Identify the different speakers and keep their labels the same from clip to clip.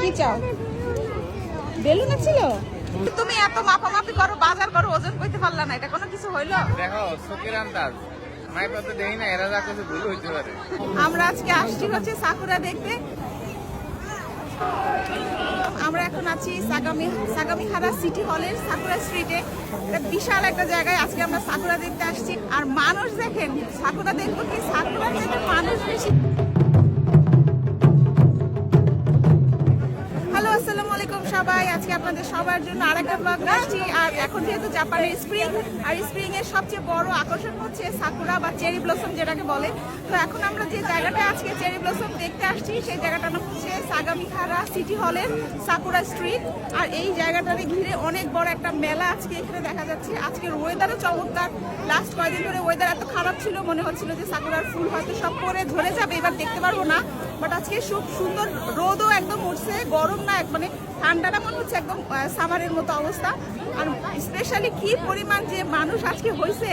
Speaker 1: কি চাও? বেলুন ছিল? তুমি এত মাপামাপি করো, বাজার করো, ওজন কইতে পারলা না, এটা কোনো কিছু হইলো?
Speaker 2: দেখো চোখের আন্দাজ মাই কত দেই না, এরা যা কিছু ভুল হইতে পারে।
Speaker 1: আমরা আজকে আসছি হচ্ছে সাকুরা দেখতে। আমরা এখন আছি সাগামিহারা সিটি হলের সাকুরা স্ট্রিটে। এটা বিশাল একটা জায়গায় আজকে আমরা সাকুরা দেখতে আসছি। আর মানুষ দেখেন, সাকুরা দেখবো কি, সাকুরা থেকে মানুষ বেশি। হ্যালো, আসসালামু আলাইকুম সবাই। আজকে আপনাদের সবার জন্য আরেকটা ব্লগ আসছি। আর এখন যেহেতু জাপানের স্প্রিং, আর স্প্রিং এর সবচেয়ে বড় আকর্ষণ হচ্ছে সাকুরা বা চেরি ব্লসম যেটাকে বলে। তো এখন আমরা যে জায়গাটা আজকে চেরি ব্লসম দেখতে আসছি, সেই জায়গাটার নাম হচ্ছে সাগামিহারা সিটি হলের সাকুরা স্ট্রিট। আর এই জায়গাটাকে ঘিরে অনেক বড় একটা মেলা আজকে এখানে দেখা যাচ্ছে। আজকের ওয়েদারও চমৎকার। লাস্ট কয়েকদিন ধরে ওয়েদার এত খারাপ ছিল, মনে হচ্ছিল যে সাকুরার ফুল হয়তো সব পরে ঝরে যাবে, এবার দেখতে পারবো না। বাট আজকে খুব সুন্দর, রোদও একদম উঠছে, গরম না, মানে ঠান্ডাটা মনে হচ্ছে একদম সামারের মতো অবস্থা। আর স্পেশালি কি পরিমাণ যে মানুষ আজকে হয়েছে,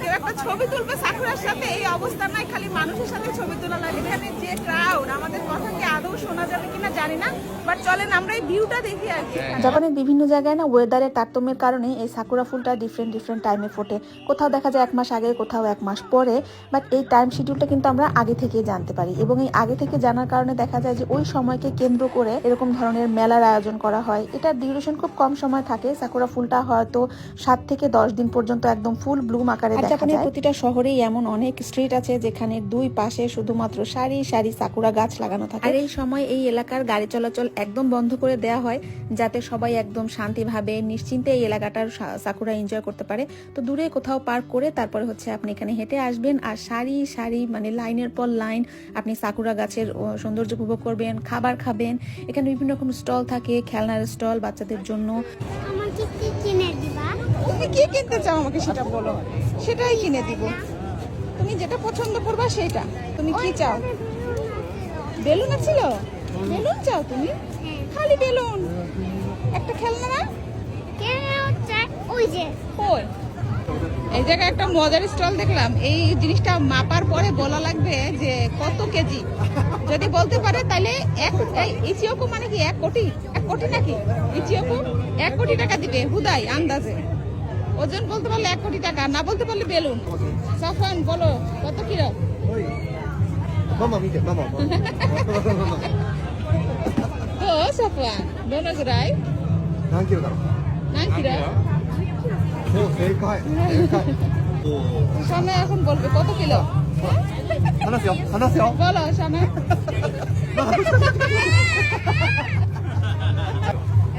Speaker 1: কেউ একটা ছবি তুলবে সাকুরার সাথে, এই অবস্থা নাই, খালি মানুষের সাথে ছবি তোলা লাগে। এখানে যে ক্রাউড, আমাদের কথা কি আদৌ শোনা যাবে কিনা জানি না, বাট চলেন আমরা এই ভিউটা দেখি আর কি।
Speaker 3: জাপানের বিভিন্ন জায়গায় না ওয়েদারের তারতম্যের কারণে এই সাকুরা ফুলটা ডিফারেন্ট টাইমে ফোটে। কোথাও দেখা যায় 1 মাস আগে, কোথাও 1 মাস পরে। বাট এই টাইম শিডিউলটা কিন্তু আমরা আগে থেকে জানতে পারি, এবং এই আগে থেকে জানার কারণে দেখা যায় যে ওই সময়কে কেন্দ্র করে এরকম ধরনের মেলার আয়োজন করা হয়। এটার ডিউরেশন খুব কম সময় থাকে। সাকুরা ফুলটা হয়তো 7 থেকে 10 দিন পর্যন্ত একদম ফুল ব্লুম আকারে দেখা যায়। জাপানের প্রতিটা শহরেই এমন অনেক স্ট্রিট আছে যেখানে দুই পাশে শুধুমাত্র সারি সারি সাকুরা গাছ লাগানো থাকে। আর এই সময় এই এলাকার গাড়ি চলাচল একদম বন্ধ করে দেওয়া হয়, যাতে সবাই একদম শান্তিভাবে নিশ্চিন্তে এই এলাকাটার সাকুরা এনজয় করতে পারে। তো দূরে কোথাও পার্ক করে তারপরে হচ্ছে আপনি এখানে হেঁটে আসবেন, আর সারি সারি মানে লাইনের পর লাইন আপনি সাকুরা গাছের সৌন্দর্য উপভোগ করবেন, খাবার খাবেন। এখানে বিভিন্ন রকম স্টল থাকে, খেলনার স্টল বাচ্চাদের জন্য।
Speaker 4: আমাকে কি কিনে দিবা?
Speaker 1: তুমি কি কিনতে চাও আমাকে সেটা বলো, সেটাই কিনে দিব। তুমি যেটা পছন্দ করবা সেটা। তুমি কি চাও? বেলুন ছিল? বেলুন চাও তুমি? খালি বেলুন, একটা খেলনা না?
Speaker 4: কেন হচ্ছে ওই যে
Speaker 1: কই? এই জায়গায় একটা মজার স্টল দেখলাম। এই জিনিসটা মাপার পরে বলা লাগবে যে কত কেজি। যদি বলতে পারে তাহলে ইচিওকো মানে কি 1 কোটি? 1 কোটি নাকি ইচিওকো? 1 কোটি টাকা দিবে হুদাই আন্দাজে। ওজন বলতে পারলে 1 কোটি টাকা, না বলতে পারলে বেলুন। সাফান বলো কত কিলো? তো সাফান দোনো গুরাই
Speaker 5: 何キロだろう。
Speaker 1: নাম কিলো?
Speaker 5: そう正解。正解。
Speaker 1: সামনে এখন বলবে কত কিলো।
Speaker 5: 話すよ。話すよ。
Speaker 1: বলো সামনে।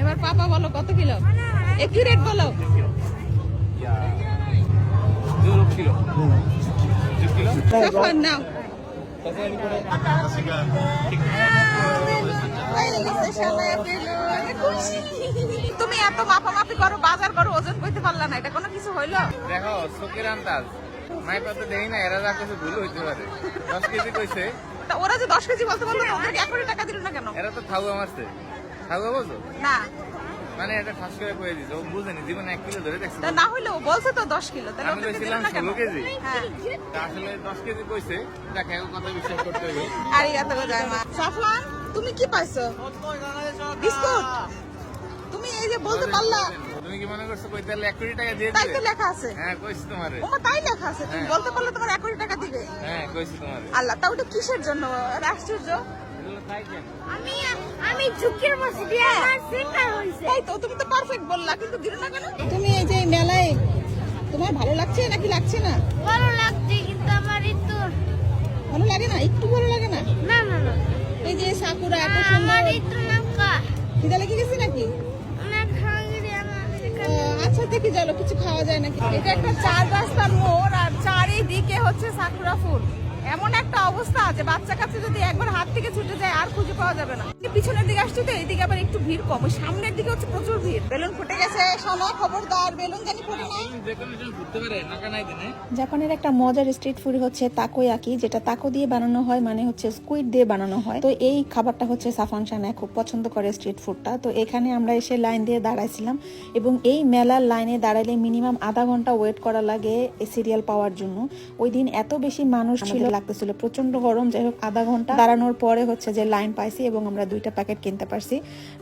Speaker 1: এবার পাপা বলো কত কিলো, একুরেট বলো।
Speaker 2: 16 কিলো। 10 কিলো।
Speaker 1: সাফান নাও। তুমি এত মাপামাপি করো, বাজার করো, ওজন কইতে পারলা না, এটা কোনো কিছু হইলো?
Speaker 2: দেখো চোখের আন্দাজ মাই কত দেই না, এরা যা কিছু ভুল হইতে পারে। 10 কেজি কইছে,
Speaker 1: তা ওরা যে 10 কেজি বলতে বললো না, ওদেরকে 1 কোটি টাকা দিল না কেন?
Speaker 2: এরা তো থাউয়া মারছে। থাউয়া বলছো
Speaker 1: না,
Speaker 2: মানে এটা ঠাস করে কয়ে দিছে, ও বুঝেনি জীবনে 1 কিলো ধরে দেখছে।
Speaker 1: তা না হইলেও বলছে তো 10 কিলো, তাহলে
Speaker 2: আমি
Speaker 1: ওদেরকে দিল
Speaker 2: কইছিলাম
Speaker 1: না কেন?
Speaker 2: 16 কেজি।
Speaker 1: হ্যাঁ,
Speaker 2: আসলে 10 কেজি কইছে, দেখে ও কথা বিশ্বাস করতে হবে।
Speaker 1: আরিগাতো গোজাইমাসু। সাফওয়ান তুমি কি পাইছো? বিস্কুট? তুমি এই যে বলতে পারলা,
Speaker 2: তুমি কি মনে করছো কইতে 1 কোটি টাকা দিয়ে
Speaker 1: তাই
Speaker 2: দিবে?
Speaker 1: তো লেখা আছে।
Speaker 2: হ্যাঁ কইছি তোমারে।
Speaker 1: ওমা তাই লেখা আছে, তুমি বলতে পারলে তোমার 1 কোটি টাকা দিবে।
Speaker 2: হ্যাঁ কইছি তোমারে।
Speaker 1: আল্লাহ, তা ওটা কিসের জন্য? আশ্চর্য।
Speaker 2: এগুলো তাই কেন?
Speaker 4: আমি ঝুঁকির বসে দিয়ে আমার সিঙ্গার হইছে।
Speaker 1: তাই তো, তুমি তো পারফেক্ট বললা, কিন্তু দিল না কেন? তুমি এই যে মেলায় তোমার ভালো লাগছে নাকি লাগছে না?
Speaker 4: ভালো লাগছে কিন্তু আমার একটু
Speaker 1: ভালো লাগে না? একটু ভালো লাগে না?
Speaker 4: না না না
Speaker 1: এই যে সাকুরা এত
Speaker 4: আমার
Speaker 1: সুন্দর।
Speaker 4: একটু নাকা
Speaker 1: খিদে লেগে গেছে নাকি?
Speaker 4: অনেক হাঙ্গরি আমার
Speaker 1: আচ্ছা দেখি চলো কিছু খাওয়া যায় নাকি। এটা একটা 4 রাস্তার মোড়, আর চারিদিকে হচ্ছে সাকুরা ফুল। এমন একটা অবস্থা আছে, বাচ্চা কাছে যদি একবার হাত থেকে ছুটে যায় আর খুঁজে পাওয়া যাবে না। পিছনের দিকে আসছে তো, এইদিকে আবার একটু ভিড় কম, ওই সামনের দিকে হচ্ছে প্রচুর ভিড়। বেলুন ফুটে গেছে, শোনো খবরদার, বেলুন জানি ফুটে না।
Speaker 2: যে কোনো জন ঘুরতে পারে, নাকা নাই দিনে।
Speaker 3: জাপানের একটা মজার স্ট্রিট ফুড হচ্ছে তাকোয়াকি, যেটা তাকো দিয়ে বানানো হয়, মানে হচ্ছে স্কুইড দিয়ে বানানো হয়। তো এই খাবারটা হচ্ছে সাফান শানায় খুব পছন্দ করে স্ট্রিট ফুডটা। তো এখানে আমরা এসে লাইন দিয়ে দাঁড়াইছিলাম, এবং এই মেলার লাইনে দাঁড়াইলে মিনিমাম আধা ঘন্টা ওয়েট করা লাগে এই সিরিয়াল পাওয়ার জন্য। ওই দিন এত বেশি মানুষ ছিল, লাগতেছিল প্রচন্ড গরম। যাই হোক, আধা ঘন্টা দাঁড়ানোর পরে হচ্ছে যে লাইন পাইছি, এবং আমরা 2টা প্যাকেট কিনতে নিতে পারছি।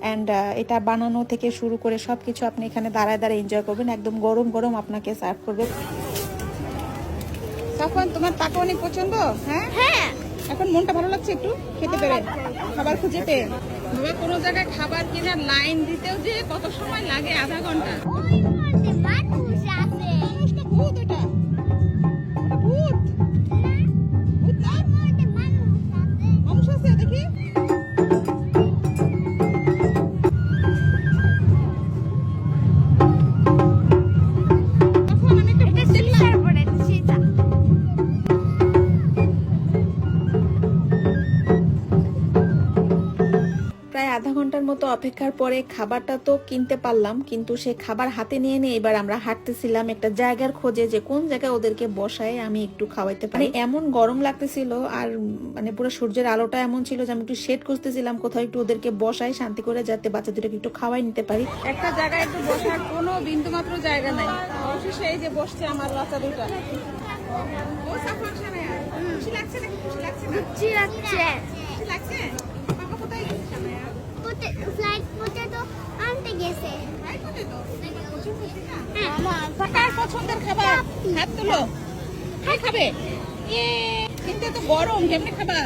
Speaker 3: অ্যান্ড এটা বানানো থেকে শুরু করে সব কিছু আপনি এখানে দাঁড়ায় দাঁড়ায় এনজয় করবেন, একদম গরম গরম আপনাকে সার্ভ করবে।
Speaker 1: সাফওয়ান, তোমার টাকা অনেক পছন্দ? হ্যাঁ,
Speaker 4: হ্যাঁ
Speaker 1: এখন মনটা ভালো লাগছে একটু খেতে পেরে, খাবার খুঁজে পেয়ে। বাবা, কোনো জায়গায় খাবার কেনার লাইন দিতেও যে কত সময় লাগে, আধা ঘন্টা।
Speaker 4: ওই মধ্যে মানুষ আছে
Speaker 1: মানুষটা ভূত, এটা ওটা ভূত। ভূত না,
Speaker 4: ওই মধ্যে
Speaker 1: মানুষ
Speaker 4: মানুষ আছে
Speaker 1: আছে দেখি। এখন আমি একটা ভূত দেখলাম।
Speaker 4: সিটার পরে সিটা
Speaker 3: প্রায় আধা ঘন্টার মতো অপেক্ষার পরে খাবারটা তো কিনতে পারলাম, কিন্তু সে খাবার হাতে নিয়ে নিয়ে এবার আমরা হাঁটতেছিলাম একটা জায়গার খোঁজে যে কোন জায়গায় ওদেরকে বসায় আমি একটু খাওয়াইতে পারি। এমন গরম লাগতেছিল আর মানে পুরো সূর্যের আলোটা এমন ছিল যে আমি একটু শেড খুঁজতেছিলাম কোথাও একটু ওদেরকে বসাই শান্তি করে, যাতে বাচ্চা দুটোকে একটু খাওয়াই নিতে পারি।
Speaker 1: একটা জায়গায় একটু বসার কোনো বিন্দুমাত্র জায়গা নাই। অবশেষে এই যে বসছে আমার বাচ্চা দুটো। ও সাফওয়ান সানায়া, খুশি লাগছে নাকি খুশি লাগছে না?
Speaker 4: বুঝছি লাগছে
Speaker 1: খুশি লাগছে? বাবা কোথায় গেছে সানায়া?
Speaker 4: ফ্লাইট পটেটো আনতে গেছে
Speaker 1: ভাই কোথায় তো? প্রচুর খুশি না?
Speaker 4: হ্যাঁ
Speaker 1: কার পছন্দের খাবার? হাত তুলো। কে খাবে? কিন্তু এত গরম, কেমনে খাবা?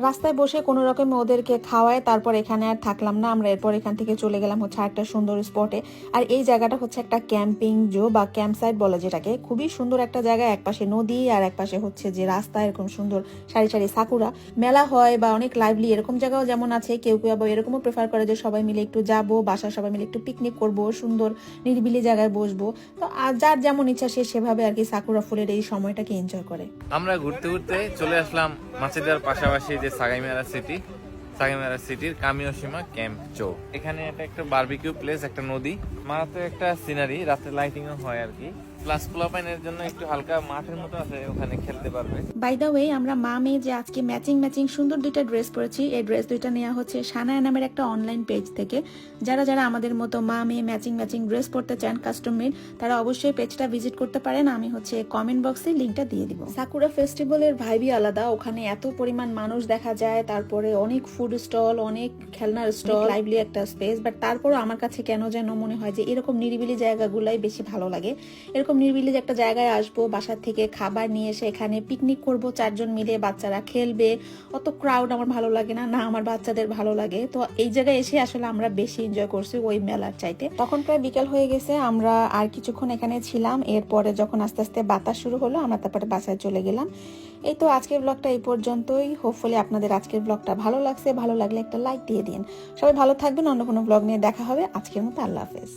Speaker 3: রাস্তায় বসে কোনো রকমে ওদেরকে খাওয়ায় তারপর এখানে আর থাকলাম না, আমরা এরপর এখান থেকে চলে গেলাম হচ্ছে একটা সুন্দর স্পটে। আর এই জায়গাটা হচ্ছে একটা ক্যাম্পিং জো বা ক্যাম্প সাইট বলে যেটাকে, খুবই সুন্দর একটা জায়গা। একপাশে নদী আর একপাশে হচ্ছে যে রাস্তা, এরকম সুন্দর সারি সারি সাকুরা। মেলা হয় বা অনেক লাইভলি এরকম জায়গাও যেমন আছে, কেউ কেউ আবার এরকমও প্রেফার করে যে সবাই মিলে একটু যাবো, বাসার সবাই মিলে একটু পিকনিক করবো, সুন্দর নিরিবিলি জায়গায় বসবো। তো আর যার যেমন ইচ্ছা সে সেভাবে আর কি সাকুরা ফুলের এই সময়টাকে এনজয় করে।
Speaker 2: আমরা ঘুরতে ঘুরতে চলে আসলাম মাছেদার পাশাপাশি যে সাগাইমারা সিটির কামিওশিমা ক্যাম্প চো। এখানে এটা একটা বারবিকিউ প্লেস, একটা নদী, মারাত্মক একটা সিনারি, রাতে লাইটিংও হয় আর কি। প্লাস পোলাপাইনের জন্য একটু হালকা মাঠের মতো আছে, ওখানে খেলতে পারবে।
Speaker 3: বাই দ্য ওয়ে, আমরা মা মেয়ে যে আজকে ম্যাচিং সুন্দর দুইটা ড্রেস পরেছি, এই ড্রেস দুইটা নেওয়া হচ্ছে সানায়া নামের একটা অনলাইন পেজ থেকে। যারা যারা আমাদের মতো মা মেয়ে ম্যাচিং ড্রেস পরতে চান কাস্টম মেড, তারা অবশ্যই পেজটা ভিজিট করতে পারেন। আমি হচ্ছে কমেন্ট বক্সে লিঙ্কটা দিয়ে দিব। সাকুরা ফেস্টিভ্যালের ভাইবই আলাদা, ওখানে এত পরিমাণ মানুষ দেখা যায়, তারপরে অনেক ফুড স্টল, অনেক খেলনার স্টল, লাইভলি একটা স্পেস। বাট তারপরও আমার কাছে কেন যেন মনে হয় যে এরকম নিরিবিলি জায়গাগুলাই বেশি ভালো লাগে। এরকম নিরিবিলি যে একটা জায়গায় আসবো, বাসার থেকে খাবার নিয়ে এসে এখানে পিকনিক করব, 4 জন মিলে, বাচ্চারা খেলবে, অত ক্রাউড আমার ভালো লাগে না, আমার বাচ্চাদের ভালো লাগে। তো এই জায়গায় এসে আসলে আমরা বেশি এনজয় করছি ওই মেলার চাইতে। তখন প্রায় বিকেল হয়ে গেছে, আমরা আর কিছুক্ষণ এখানে ছিলাম। এরপরে যখন আস্তে আস্তে বাতাস শুরু হলো, আমরা তারপরে বাসায় চলে গেলাম। এই তো আজকের ব্লগটা এই পর্যন্তই। হোপফুলি আপনাদের আজকের ব্লগটা ভালো লাগছে, ভালো লাগলে একটা লাইক দিয়ে দিন। সবাই ভালো থাকবেন, অন্য কোনো ব্লগ নিয়ে দেখা হবে। আজকের মতো আল্লাহ হাফেজ।